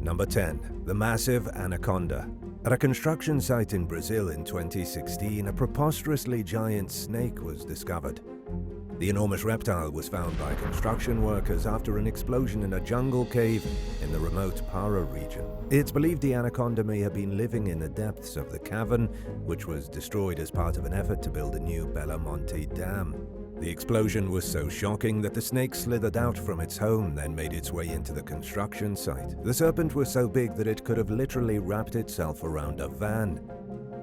Number 10. The massive Anaconda. At a construction site in Brazil in 2016, a preposterously giant snake was discovered. The enormous reptile was found by construction workers after an explosion in a jungle cave in the remote Para region. It's believed the anaconda may have been living in the depths of the cavern, which was destroyed as part of an effort to build a new Belamonte Dam. The explosion was so shocking that the snake slithered out from its home, then made its way into the construction site. The serpent was so big that it could have literally wrapped itself around a van.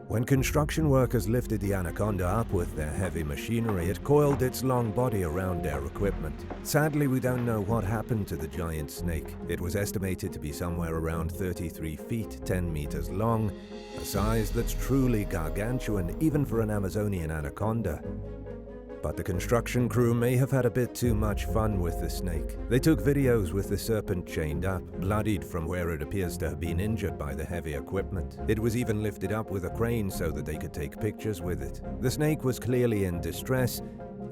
When construction workers lifted the anaconda up with their heavy machinery, it coiled its long body around their equipment. Sadly, we don't know what happened to the giant snake. It was estimated to be somewhere around 33 feet, 10 meters long, a size that's truly gargantuan even for an Amazonian anaconda. But the construction crew may have had a bit too much fun with the snake. They took videos with the serpent chained up, bloodied from where it appears to have been injured by the heavy equipment. It was even lifted up with a crane so that they could take pictures with it. The snake was clearly in distress,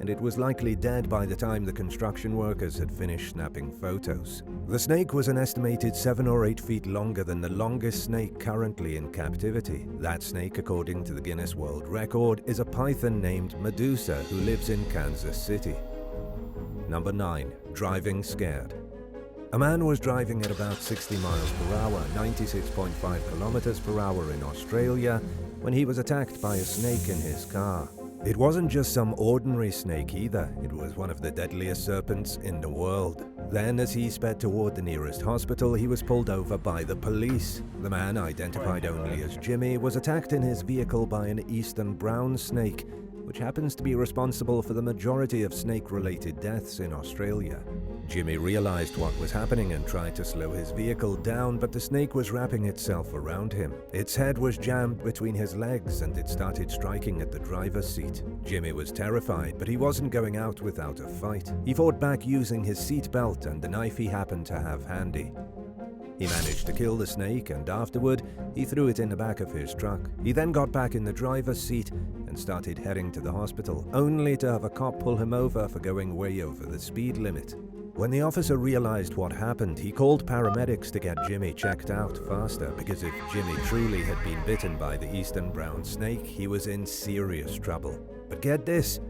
and it was likely dead by the time the construction workers had finished snapping photos. The snake was an estimated 7 or 8 feet longer than the longest snake currently in captivity. That snake, according to the Guinness World Record, is a python named Medusa who lives in Kansas City. Number 9. Driving scared. A man was driving at about 60 miles per hour, 96.5 kilometers per hour in Australia, when he was attacked by a snake in his car. It wasn't just some ordinary snake either, it was one of the deadliest serpents in the world. Then, as he sped toward the nearest hospital, he was pulled over by the police. The man, identified only as Jimmy, was attacked in his vehicle by an eastern brown snake, which happens to be responsible for the majority of snake-related deaths in Australia. Jimmy realized what was happening and tried to slow his vehicle down, but the snake was wrapping itself around him. Its head was jammed between his legs and it started striking at the driver's seat. Jimmy was terrified, but he wasn't going out without a fight. He fought back using his seat belt and the knife he happened to have handy. He managed to kill the snake, and afterward, he threw it in the back of his truck. He then got back in the driver's seat and started heading to the hospital, only to have a cop pull him over for going way over the speed limit. When the officer realized what happened, he called paramedics to get Jimmy checked out faster, because if Jimmy truly had been bitten by the eastern brown snake, he was in serious trouble. But get this,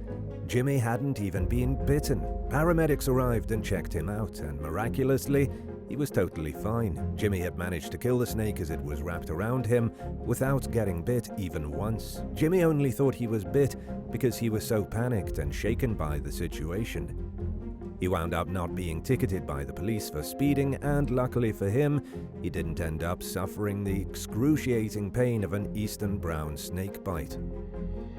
Jimmy hadn't even been bitten. Paramedics arrived and checked him out, and miraculously, he was totally fine. Jimmy had managed to kill the snake as it was wrapped around him without getting bit even once. Jimmy only thought he was bit because he was so panicked and shaken by the situation. He wound up not being ticketed by the police for speeding, and luckily for him, he didn't end up suffering the excruciating pain of an eastern brown snake bite.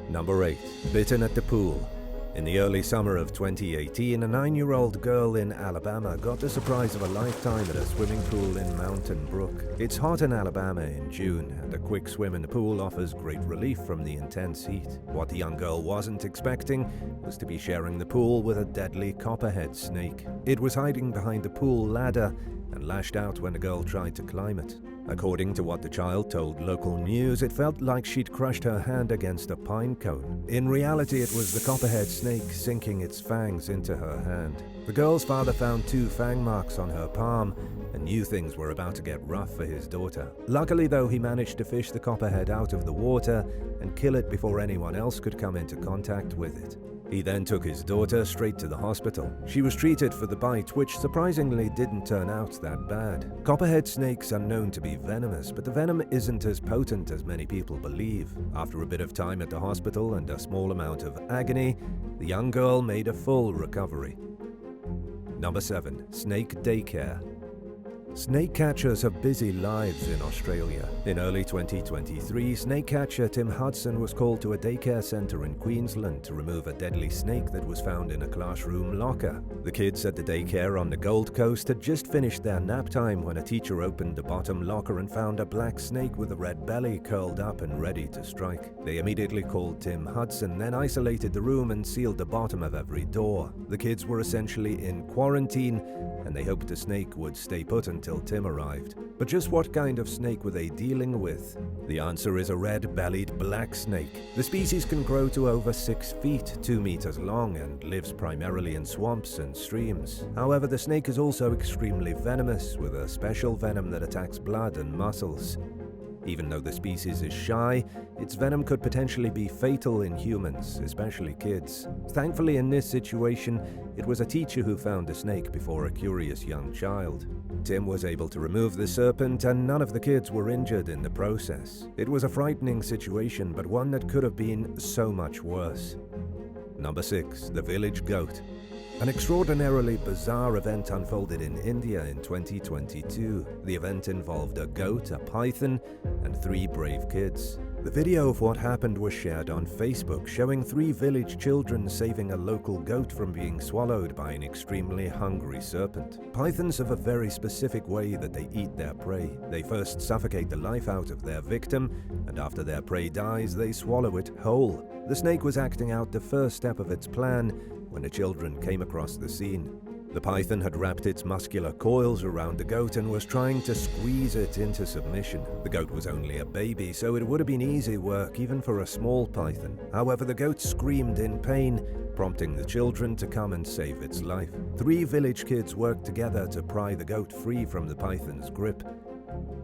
Number 8. Bitten at the pool. In the early summer of 2018, a 9-year-old girl in Alabama got the surprise of a lifetime at a swimming pool in Mountain Brook. It's hot in Alabama in June, and a quick swim in the pool offers great relief from the intense heat. What the young girl wasn't expecting was to be sharing the pool with a deadly copperhead snake. It was hiding behind the pool ladder and lashed out when the girl tried to climb it. According to what the child told local news, it felt like she'd crushed her hand against a pine cone. In reality, it was the copperhead snake sinking its fangs into her hand. The girl's father found 2 fang marks on her palm and knew things were about to get rough for his daughter. Luckily, though, he managed to fish the copperhead out of the water and kill it before anyone else could come into contact with it. He then took his daughter straight to the hospital. She was treated for the bite, which surprisingly didn't turn out that bad. Copperhead snakes are known to be venomous, but the venom isn't as potent as many people believe. After a bit of time at the hospital and a small amount of agony, the young girl made a full recovery. Number 7. Snake daycare. Snake catchers have busy lives in Australia. In early 2023, snake catcher Tim Hudson was called to a daycare centre in Queensland to remove a deadly snake that was found in a classroom locker. The kids at the daycare on the Gold Coast had just finished their nap time when a teacher opened the bottom locker and found a black snake with a red belly curled up and ready to strike. They immediately called Tim Hudson, then isolated the room and sealed the bottom of every door. The kids were essentially in quarantine, and they hoped the snake would stay put until until Tim arrived. But just what kind of snake were they dealing with? The answer is a red-bellied black snake. The species can grow to over 6 feet, 2 meters long, and lives primarily in swamps and streams. However, the snake is also extremely venomous, with a special venom that attacks blood and muscles. Even though the species is shy, its venom could potentially be fatal in humans, especially kids. Thankfully, in this situation, it was a teacher who found the snake before a curious young child. Tim was able to remove the serpent, and none of the kids were injured in the process. It was a frightening situation, but one that could have been so much worse. Number 6. The village goat. An extraordinarily bizarre event unfolded in India in 2022. The event involved a goat, a python, and 3 brave kids. The video of what happened was shared on Facebook, showing 3 village children saving a local goat from being swallowed by an extremely hungry serpent. Pythons have a very specific way that they eat their prey. They first suffocate the life out of their victim, and after their prey dies, they swallow it whole. The snake was acting out the first step of its plan when the children came across the scene. The python had wrapped its muscular coils around the goat and was trying to squeeze it into submission. The goat was only a baby, so it would have been easy work even for a small python. However, the goat screamed in pain, prompting the children to come and save its life. 3 village kids worked together to pry the goat free from the python's grip.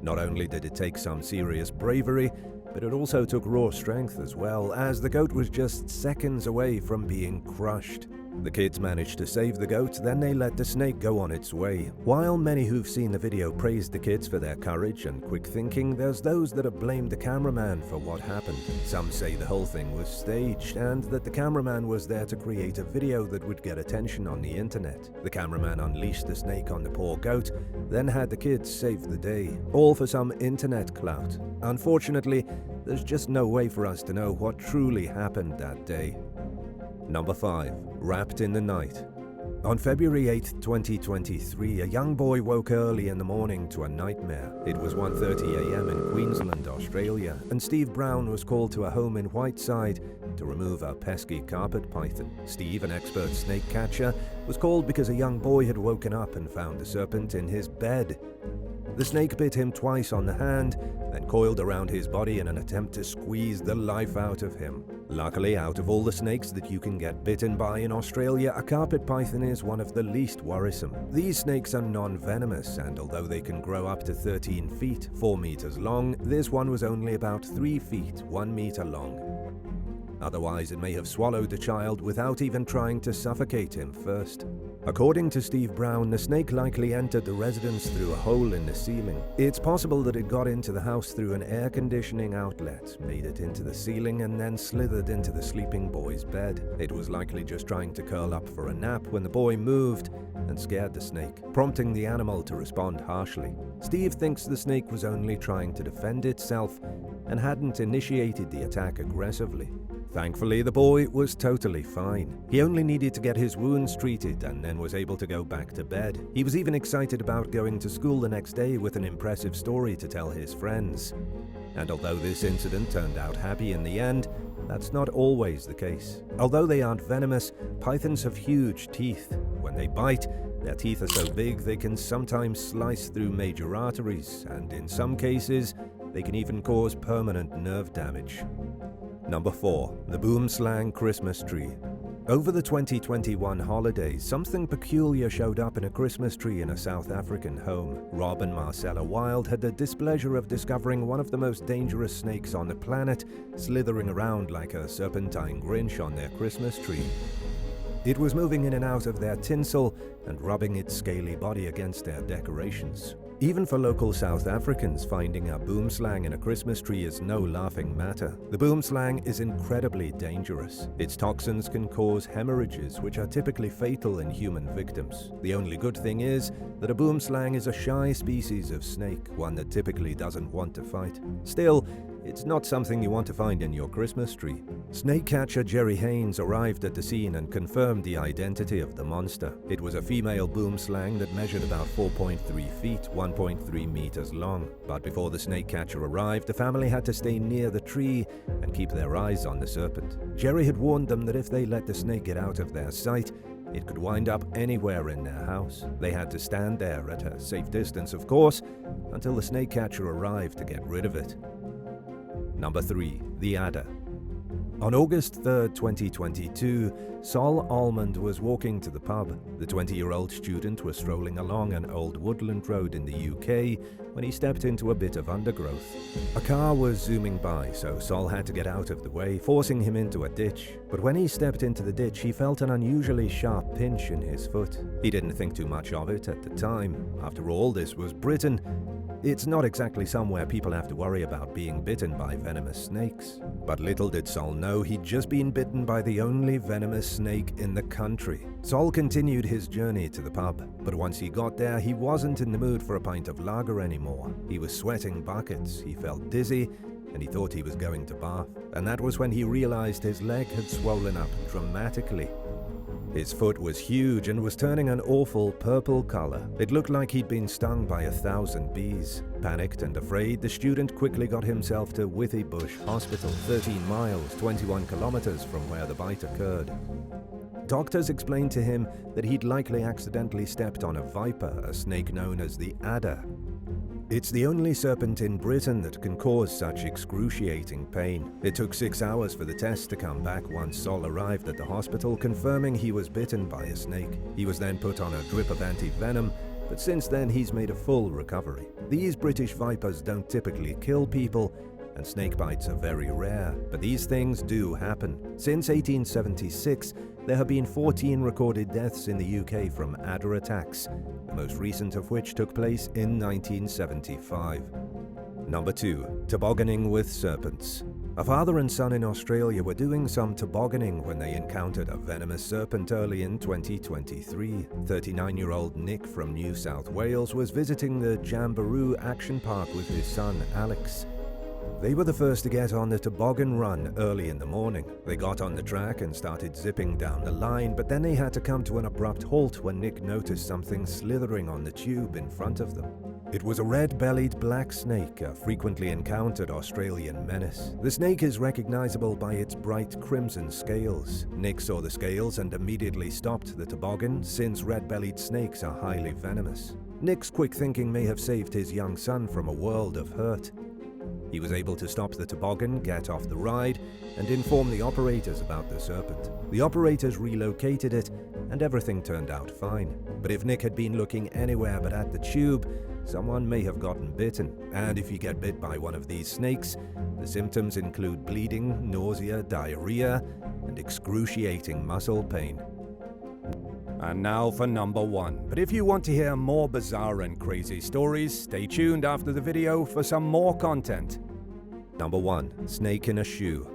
Not only did it take some serious bravery, but it also took raw strength as well, as the goat was just seconds away from being crushed. The kids managed to save the goat, then they let the snake go on its way. While many who've seen the video praised the kids for their courage and quick thinking, there's those that have blamed the cameraman for what happened. Some say the whole thing was staged, and that the cameraman was there to create a video that would get attention on the internet. The cameraman unleashed the snake on the poor goat, then had the kids save the day, all for some internet clout. Unfortunately, there's just no way for us to know what truly happened that day. Number 5. Wrapped in the night. On February 8, 2023, a young boy woke early in the morning to a nightmare. It was 1:30 a.m. in Queensland, Australia, and Steve Brown was called to a home in Whiteside to remove a pesky carpet python. Steve, an expert snake catcher, was called because a young boy had woken up and found a serpent in his bed. The snake bit him twice on the hand, then coiled around his body in an attempt to squeeze the life out of him. Luckily, out of all the snakes that you can get bitten by in Australia, a carpet python is one of the least worrisome. These snakes are non-venomous, and although they can grow up to 13 feet, 4 meters long, this one was only about 3 feet, 1 meter long. Otherwise, it may have swallowed the child without even trying to suffocate him first. According to Steve Brown, the snake likely entered the residence through a hole in the ceiling. It's possible that it got into the house through an air conditioning outlet, made it into the ceiling, and then slithered into the sleeping boy's bed. It was likely just trying to curl up for a nap when the boy moved and scared the snake, prompting the animal to respond harshly. Steve thinks the snake was only trying to defend itself and hadn't initiated the attack aggressively. Thankfully, the boy was totally fine. He only needed to get his wounds treated and then was able to go back to bed. He was even excited about going to school the next day with an impressive story to tell his friends. And although this incident turned out happy in the end, that's not always the case. Although they aren't venomous, pythons have huge teeth. When they bite, their teeth are so big they can sometimes slice through major arteries, and in some cases, they can even cause permanent nerve damage. Number 4. The boomslang Christmas tree. Over the 2021 holidays, something peculiar showed up in a Christmas tree in a South African home. Rob and Marcella Wild had the displeasure of discovering one of the most dangerous snakes on the planet slithering around like a serpentine Grinch on their Christmas tree. It was moving in and out of their tinsel and rubbing its scaly body against their decorations. Even for local South Africans, finding a boomslang in a Christmas tree is no laughing matter. The boomslang is incredibly dangerous. Its toxins can cause hemorrhages, which are typically fatal in human victims. The only good thing is that a boomslang is a shy species of snake, one that typically doesn't want to fight. Still, it's not something you want to find in your Christmas tree. Snake catcher Jerry Haynes arrived at the scene and confirmed the identity of the monster. It was a female boomslang that measured about 4.3 feet, 1.3 meters long. But before the snake catcher arrived, the family had to stay near the tree and keep their eyes on the serpent. Jerry had warned them that if they let the snake get out of their sight, It could wind up anywhere in their house. They had to stand there at a safe distance, of course, until the snake catcher arrived to get rid of it. Number 3. The adder. On August 3, 2022, Sol Almond was walking to the pub. The 20-year-old student was strolling along an old woodland road in the UK when he stepped into a bit of undergrowth. A car was zooming by, so Sol had to get out of the way, forcing him into a ditch. But when he stepped into the ditch, he felt an unusually sharp pinch in his foot. He didn't think too much of it at the time. After all, this was Britain. It's not exactly somewhere people have to worry about being bitten by venomous snakes. But little did Sol know he'd just been bitten by the only venomous snake in the country. Sol continued his journey to the pub, but once he got there, he wasn't in the mood for a pint of lager anymore. He was sweating buckets, he felt dizzy, and he thought he was going to bath. And that was when he realized his leg had swollen up dramatically. His foot was huge and was turning an awful purple color. It looked like he'd been stung by 1,000 bees. Panicked and afraid, the student quickly got himself to Withybush Hospital, 13 miles, 21 kilometers from where the bite occurred. Doctors explained to him that he'd likely accidentally stepped on a viper, a snake known as the adder. It's the only serpent in Britain that can cause such excruciating pain. It took 6 hours for the test to come back once Sol arrived at the hospital, confirming he was bitten by a snake. He was then put on a drip of anti-venom, but since then he's made a full recovery. These British vipers don't typically kill people, and snake bites are very rare, but these things do happen. Since 1876, there have been 14 recorded deaths in the UK from adder attacks, the most recent of which took place in 1975. Number 2. Tobogganing with serpents. A father and son in Australia were doing some tobogganing when they encountered a venomous serpent early in 2023. 39-year-old Nick from New South Wales was visiting the Jamboree Action Park with his son, Alex. They were the first to get on the toboggan run early in the morning. They got on the track and started zipping down the line, but then they had to come to an abrupt halt when Nick noticed something slithering on the tube in front of them. It was a red-bellied black snake, a frequently encountered Australian menace. The snake is recognizable by its bright crimson scales. Nick saw the scales and immediately stopped the toboggan, since red-bellied snakes are highly venomous. Nick's quick thinking may have saved his young son from a world of hurt. He was able to stop the toboggan, get off the ride, and inform the operators about the serpent. The operators relocated it, and everything turned out fine. But if Nick had been looking anywhere but at the tube, someone may have gotten bitten. And if you get bit by one of these snakes, the symptoms include bleeding, nausea, diarrhea, and excruciating muscle pain. And now for number 1. But if you want to hear more bizarre and crazy stories, stay tuned after the video for some more content. Number 1. Snake in a shoe.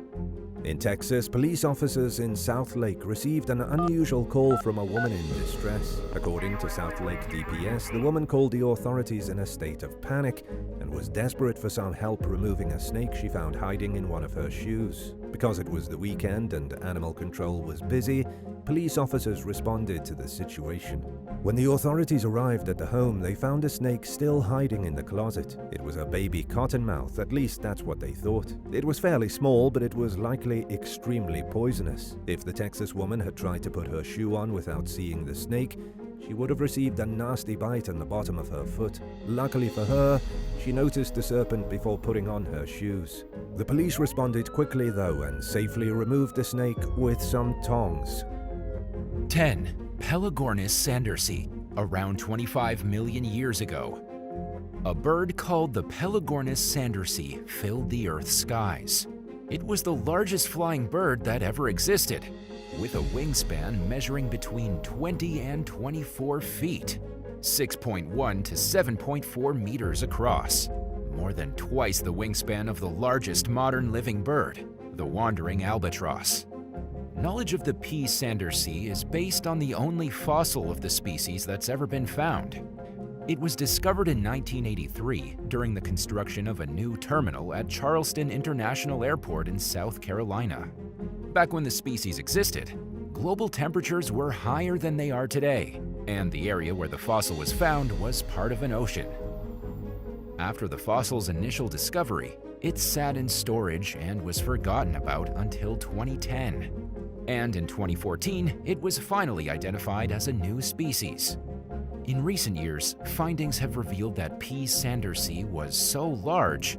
In Texas, police officers in South Lake received an unusual call from a woman in distress. According to South Lake DPS, the woman called the authorities in a state of panic and was desperate for some help removing a snake she found hiding in one of her shoes. Because it was the weekend and animal control was busy, police officers responded to the situation. When the authorities arrived at the home, they found a snake still hiding in the closet. It was a baby cottonmouth, at least that's what they thought. It was fairly small, but it was likely extremely poisonous. If the Texas woman had tried to put her shoe on without seeing the snake, she would have received a nasty bite on the bottom of her foot. Luckily for her, she noticed the serpent before putting on her shoes. The police responded quickly though and safely removed the snake with some tongs. 10. Pelagornis sandersii, around 25 million years ago. A bird called the Pelagornis sandersii filled the Earth's skies. It was the largest flying bird that ever existed, with a wingspan measuring between 20 and 24 feet, 6.1 to 7.4 meters across, more than twice the wingspan of the largest modern living bird, the wandering albatross. Knowledge of the P. sandersii is based on the only fossil of the species that's ever been found. It was discovered in 1983 during the construction of a new terminal at Charleston International Airport in South Carolina. Back when the species existed, global temperatures were higher than they are today, and the area where the fossil was found was part of an ocean. After the fossil's initial discovery, it sat in storage and was forgotten about until 2010. and in 2014, it was finally identified as a new species. In recent years, findings have revealed that P. sandersii was so large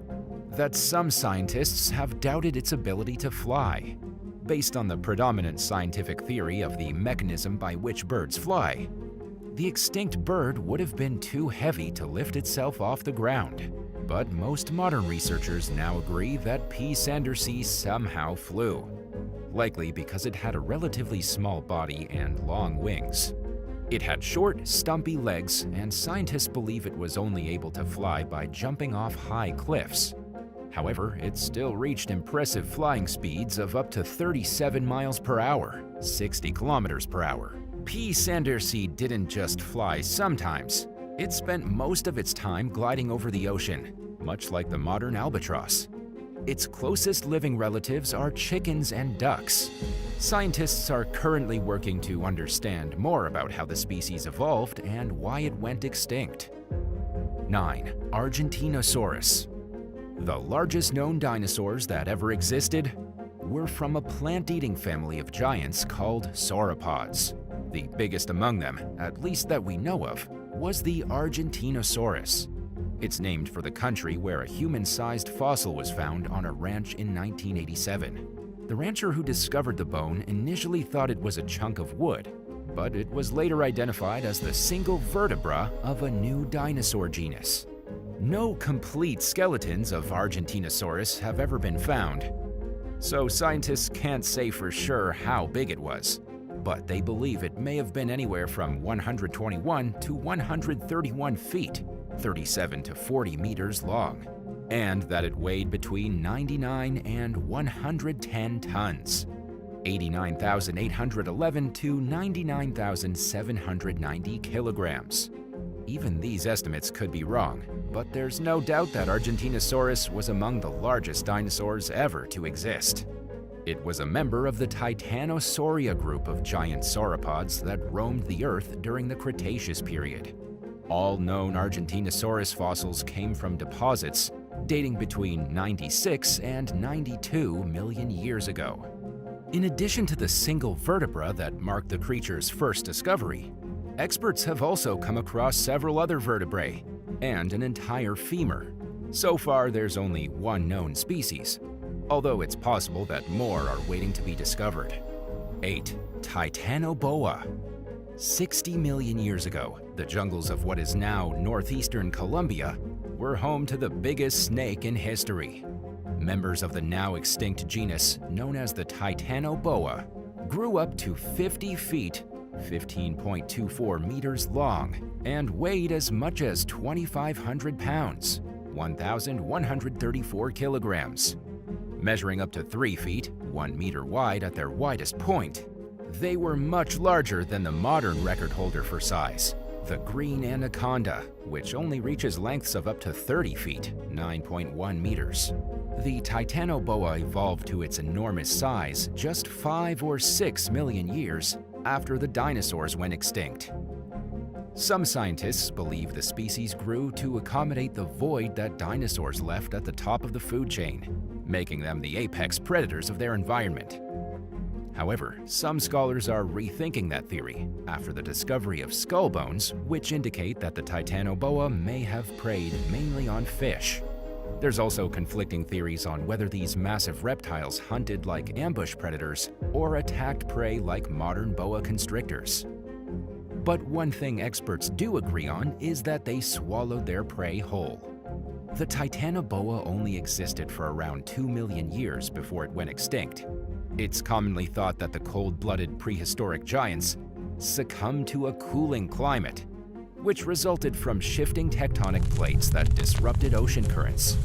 that some scientists have doubted its ability to fly. Based on the predominant scientific theory of the mechanism by which birds fly, the extinct bird would have been too heavy to lift itself off the ground. But most modern researchers now agree that P. sandersii somehow flew, likely because it had a relatively small body and long wings. It had short, stumpy legs, and scientists believe it was only able to fly by jumping off high cliffs. However, it still reached impressive flying speeds of up to 37 miles per hour, 60 kilometers per hour. P. sandersii didn't just fly sometimes. It spent most of its time gliding over the ocean, much like the modern albatross. Its closest living relatives are chickens and ducks. Scientists are currently working to understand more about how the species evolved and why it went extinct. 9. Argentinosaurus. The largest known dinosaurs that ever existed were from a plant-eating family of giants called sauropods. The biggest among them, at least that we know of, was the Argentinosaurus. It's named for the country where a human-sized fossil was found on a ranch in 1987. The rancher who discovered the bone initially thought it was a chunk of wood, but it was later identified as the single vertebra of a new dinosaur genus. No complete skeletons of Argentinosaurus have ever been found, so scientists can't say for sure how big it was, but they believe it may have been anywhere from 121 to 131 feet, 37 to 40 meters long, and that it weighed between 99 and 110 tons, 89,811 to 99,790 kilograms. Even these estimates could be wrong, but there's no doubt that Argentinosaurus was among the largest dinosaurs ever to exist. It was a member of the Titanosauria group of giant sauropods that roamed the Earth during the Cretaceous period. All known Argentinosaurus fossils came from deposits dating between 96 and 92 million years ago. In addition to the single vertebra that marked the creature's first discovery, experts have also come across several other vertebrae and an entire femur. So far, there's only one known species, although it's possible that more are waiting to be discovered. 8. Titanoboa. 60 million years ago, the jungles of what is now northeastern Colombia were home to the biggest snake in history. Members of the now extinct genus known as the Titanoboa grew up to 50 feet, 15.24 meters long, and weighed as much as 2,500 pounds, 1,134 kilograms. Measuring up to 3 feet, 1 meter wide at their widest point, they were much larger than the modern record holder for size, the green Anaconda, which only reaches lengths of up to 30 feet, 9.1 meters. The Titanoboa evolved to its enormous size just 5 or 6 million years after the dinosaurs went extinct. Some scientists believe the species grew to accommodate the void that dinosaurs left at the top of the food chain, making them the apex predators of their environment. However, some scholars are rethinking that theory after the discovery of skull bones, which indicate that the Titanoboa may have preyed mainly on fish. There's also conflicting theories on whether these massive reptiles hunted like ambush predators or attacked prey like modern boa constrictors. But one thing experts do agree on is that they swallowed their prey whole. The Titanoboa only existed for around 2 million years before it went extinct. It's commonly thought that the cold-blooded prehistoric giants succumbed to a cooling climate, which resulted from shifting tectonic plates that disrupted ocean currents.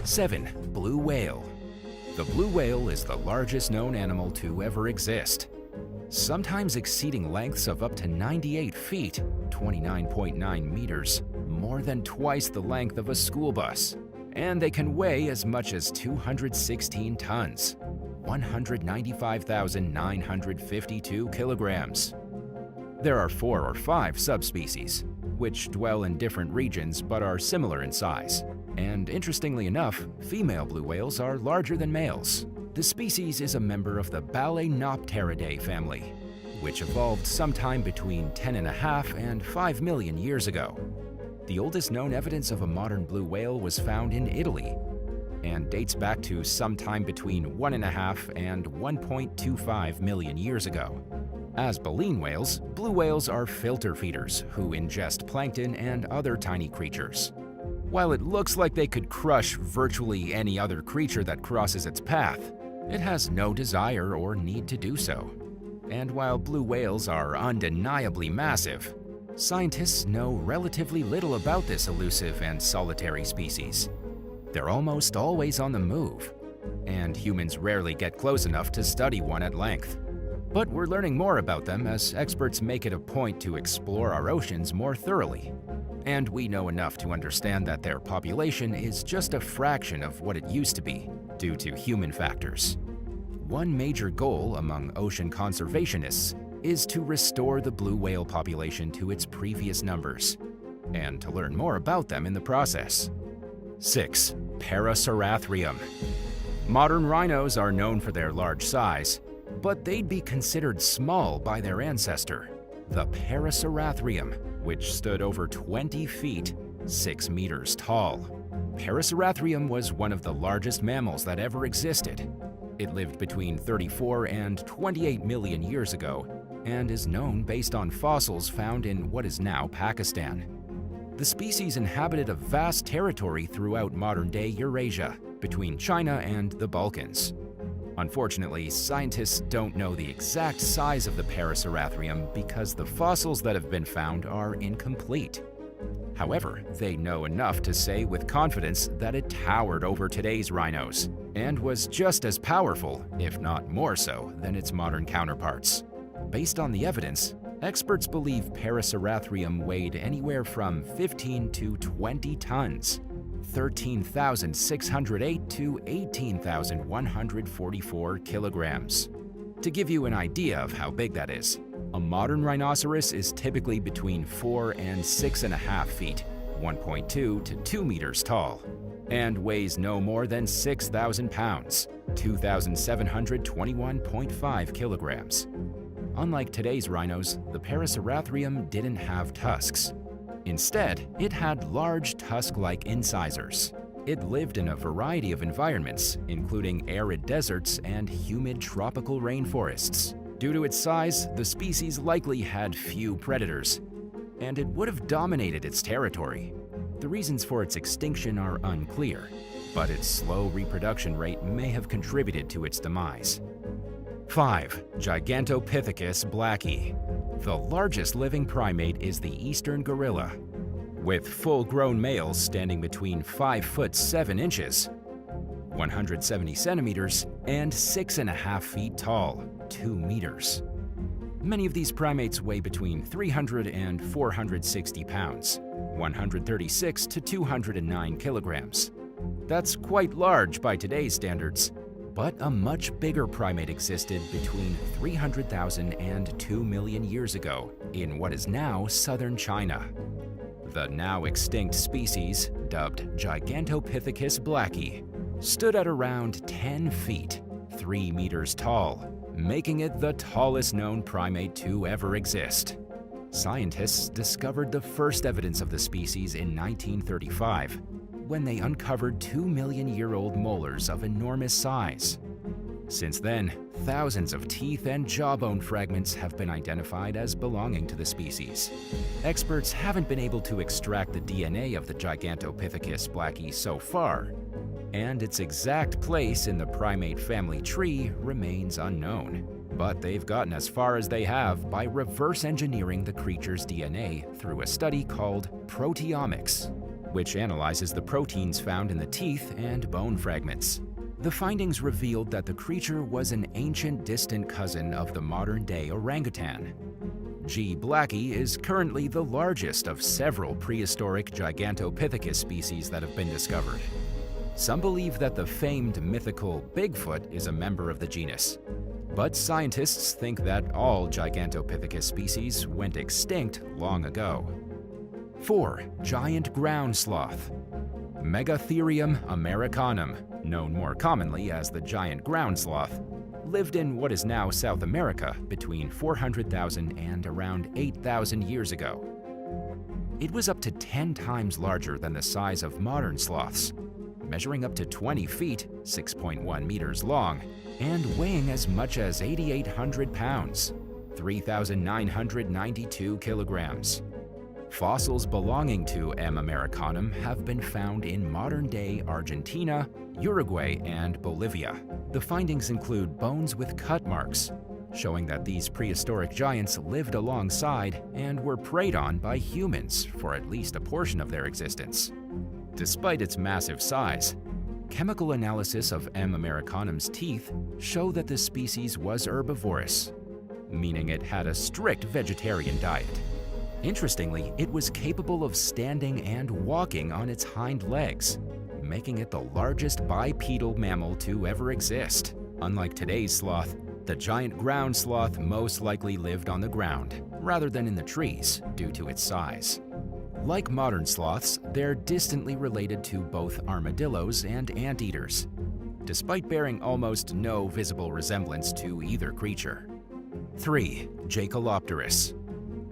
7. Blue whale. The blue whale is the largest known animal to ever exist, sometimes exceeding lengths of up to 98 feet, 29.9 meters, more than twice the length of a school bus, and they can weigh as much as 216 tons, 195,952 kilograms. There are 4 or 5 subspecies, which dwell in different regions but are similar in size. And interestingly enough, female blue whales are larger than males. The species is a member of the Balaenopteridae family, which evolved sometime between 10.5 and 5 million years ago. The oldest known evidence of a modern blue whale was found in Italy and dates back to sometime between 1.5 and 1.25 million years ago. As baleen whales, blue whales are filter feeders who ingest plankton and other tiny creatures. While it looks like they could crush virtually any other creature that crosses its path, it has no desire or need to do so. And while blue whales are undeniably massive, scientists know relatively little about this elusive and solitary species. They're almost always on the move, and humans rarely get close enough to study one at length. But we're learning more about them as experts make it a point to explore our oceans more thoroughly. And we know enough to understand that their population is just a fraction of what it used to be, due to human factors. One major goal among ocean conservationists is to restore the blue whale population to its previous numbers, and to learn more about them in the process. 6. Parasaurum. Modern rhinos are known for their large size, but they'd be considered small by their ancestor, the Parasaurum, which stood over 20 feet, 6 meters tall. Parasaurum was one of the largest mammals that ever existed. It lived between 34 and 28 million years ago, and is known based on fossils found in what is now Pakistan. The species inhabited a vast territory throughout modern-day Eurasia, between China and the Balkans. Unfortunately, scientists don't know the exact size of the Parasaurum because the fossils that have been found are incomplete. However, they know enough to say with confidence that it towered over today's rhinos and was just as powerful, if not more so, than its modern counterparts. Based on the evidence, experts believe Parasaurum weighed anywhere from 15 to 20 tons, 13,608 to 18,144 kilograms. To give you an idea of how big that is, a modern rhinoceros is typically between 4 and 6.5 feet, 1.2 to 2 meters tall, and weighs no more than 6,000 pounds, 2,721.5 kilograms. Unlike today's rhinos, the Parasaurum didn't have tusks. Instead, it had large tusk-like incisors. It lived in a variety of environments, including arid deserts and humid tropical rainforests. Due to its size, the species likely had few predators, and it would have dominated its territory. The reasons for its extinction are unclear, but its slow reproduction rate may have contributed to its demise. 5. Gigantopithecus Blackie. The largest living primate is the eastern gorilla, with full-grown males standing between 5 foot 7 inches, 170 centimeters, and 6.5 feet tall, 2 meters. Many of these primates weigh between 300 and 460 pounds, 136 to 209 kilograms. That's quite large by today's standards, but a much bigger primate existed between 300,000 and 2 million years ago in what is now southern China. The now extinct species, dubbed Gigantopithecus Blackie, stood at around 10 feet, 3 meters tall, making it the tallest known primate to ever exist. Scientists discovered the first evidence of the species in 1935, when they uncovered 2-million-year-old molars of enormous size. Since then, thousands of teeth and jawbone fragments have been identified as belonging to the species. Experts haven't been able to extract the DNA of the Gigantopithecus Blackie so far, and its exact place in the primate family tree remains unknown. But they've gotten as far as they have by reverse engineering the creature's DNA through a study called proteomics, which analyzes the proteins found in the teeth and bone fragments. The findings revealed that the creature was an ancient distant cousin of the modern-day orangutan. G. blackie is currently the largest of several prehistoric Gigantopithecus species that have been discovered. Some believe that the famed mythical Bigfoot is a member of the genus, but scientists think that all Gigantopithecus species went extinct long ago. 4. Giant ground sloth. Megatherium americanum, known more commonly as the giant ground sloth, lived in what is now South America between 400,000 and around 8,000 years ago. It was up to 10 times larger than the size of modern sloths, measuring up to 20 feet, 6.1 meters long, and weighing as much as 8,800 pounds, 3,992 kilograms. Fossils belonging to M. americanum have been found in modern-day Argentina, Uruguay, and Bolivia. The findings include bones with cut marks, showing that these prehistoric giants lived alongside and were preyed on by humans for at least a portion of their existence. Despite its massive size, chemical analysis of M. americanum's teeth show that the species was herbivorous, meaning it had a strict vegetarian diet. Interestingly, it was capable of standing and walking on its hind legs, making it the largest bipedal mammal to ever exist. Unlike today's sloth, the giant ground sloth most likely lived on the ground, rather than in the trees, due to its size. Like modern sloths, they're distantly related to both armadillos and anteaters, despite bearing almost no visible resemblance to either creature. 3. Jcalopterus.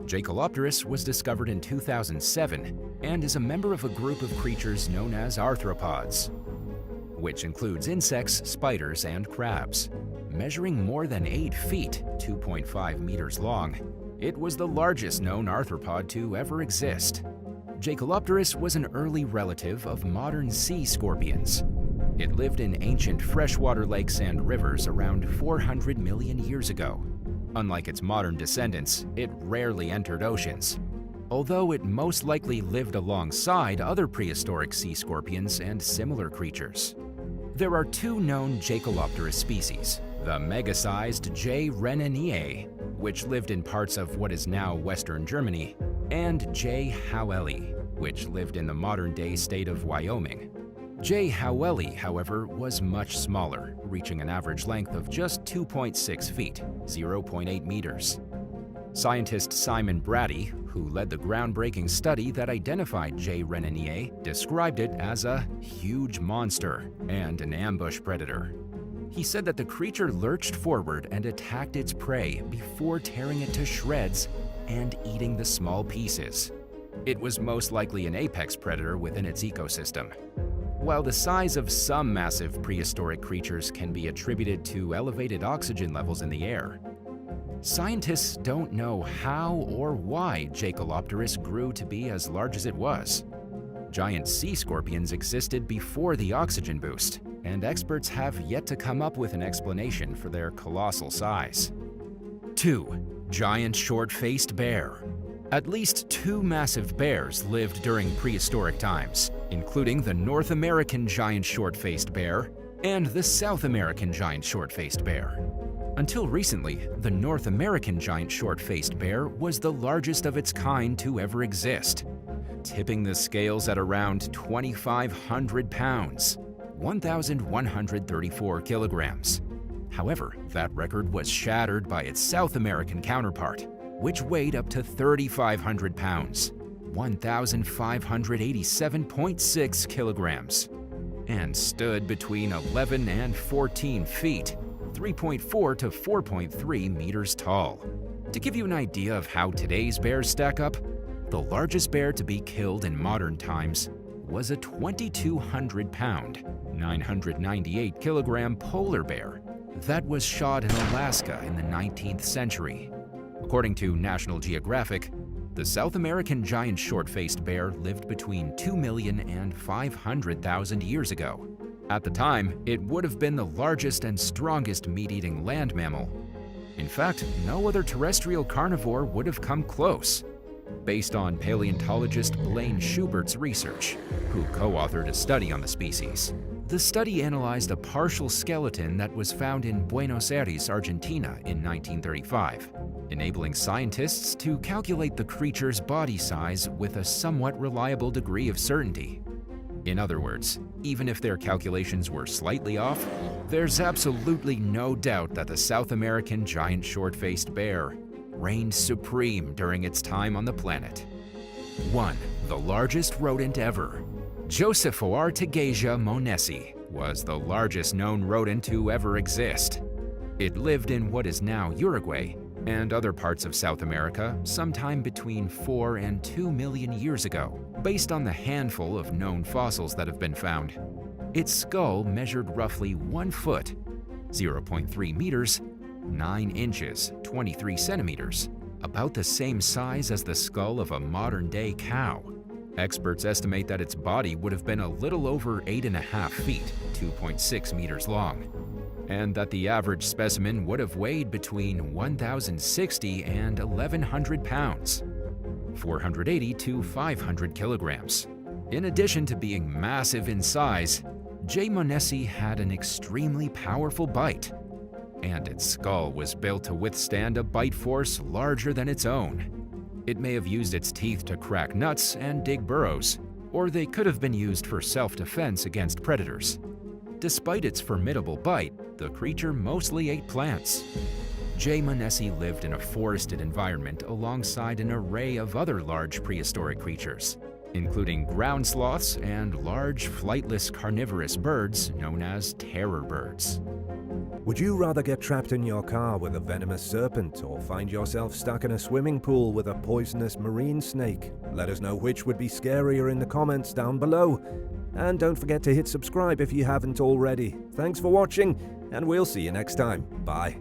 Jcalopterus was discovered in 2007 and is a member of a group of creatures known as arthropods, which includes insects, spiders, and crabs. Measuring more than 8 feet, 2.5 meters long, it was the largest known arthropod to ever exist. Jcalopterus was an early relative of modern sea scorpions. It lived in ancient freshwater lakes and rivers around 400 million years ago. Unlike its modern descendants, it rarely entered oceans, although it most likely lived alongside other prehistoric sea scorpions and similar creatures. There are 2 known Jcalopterus species, the mega-sized J. renanii, which lived in parts of what is now Western Germany, and J. howelli, which lived in the modern-day state of Wyoming. J. howelli, however, was much smaller, reaching an average length of just 2.6 feet, 0.8 meters. Scientist Simon Brady, who led the groundbreaking study that identified J. renanii, described it as a huge monster and an ambush predator. He said that the creature lurched forward and attacked its prey before tearing it to shreds and eating the small pieces. It was most likely an apex predator within its ecosystem. While the size of some massive prehistoric creatures can be attributed to elevated oxygen levels in the air, scientists don't know how or why Jcalopterus grew to be as large as it was. Giant sea scorpions existed before the oxygen boost, and experts have yet to come up with an explanation for their colossal size. 2. Giant short-faced bear. At least 2 massive bears lived during prehistoric times, including the North American giant short-faced bear and the South American giant short-faced bear. Until recently, the North American giant short-faced bear was the largest of its kind to ever exist, tipping the scales at around 2,500 pounds, 1,134 kilograms. However, that record was shattered by its South American counterpart, which weighed up to 3,500 pounds, 1,587.6 kilograms, and stood between 11 and 14 feet, 3.4 to 4.3 meters tall. To give you an idea of how today's bears stack up, the largest bear to be killed in modern times was a 2,200-pound, 998-kilogram polar bear that was shot in Alaska in the 19th century. According to National Geographic, the South American giant short-faced bear lived between 2 million and 500,000 years ago. At the time, it would have been the largest and strongest meat-eating land mammal. In fact, no other terrestrial carnivore would have come close, based on paleontologist Blaine Schubert's research, who co-authored a study on the species. The study analyzed a partial skeleton that was found in Buenos Aires, Argentina in 1935, enabling scientists to calculate the creature's body size with a somewhat reliable degree of certainty. In other words, even if their calculations were slightly off, there's absolutely no doubt that the South American giant short-faced bear reigned supreme during its time on the planet. 1. The largest rodent ever. Jcalopterus monesi was the largest known rodent to ever exist. It lived in what is now Uruguay and other parts of South America sometime between 4 and 2 million years ago, based on the handful of known fossils that have been found. Its skull measured roughly 1 foot, 0.3 meters, 9 inches, 23 centimeters, about the same size as the skull of a modern-day cow. Experts estimate that its body would have been a little over 8.5 feet, 2.6 meters long, and that the average specimen would have weighed between 1,060 and 1,100 pounds, 480 to 500 kilograms. In addition to being massive in size, J. monesi had an extremely powerful bite, and its skull was built to withstand a bite force larger than its own. It may have used its teeth to crack nuts and dig burrows, or they could have been used for self-defense against predators. Despite its formidable bite, the creature mostly ate plants. J. monesi lived in a forested environment alongside an array of other large prehistoric creatures, including ground sloths and large flightless carnivorous birds known as terror birds. Would you rather get trapped in your car with a venomous serpent or find yourself stuck in a swimming pool with a poisonous marine snake? Let us know which would be scarier in the comments down below. And don't forget to hit subscribe if you haven't already. Thanks for watching, and we'll see you next time. Bye.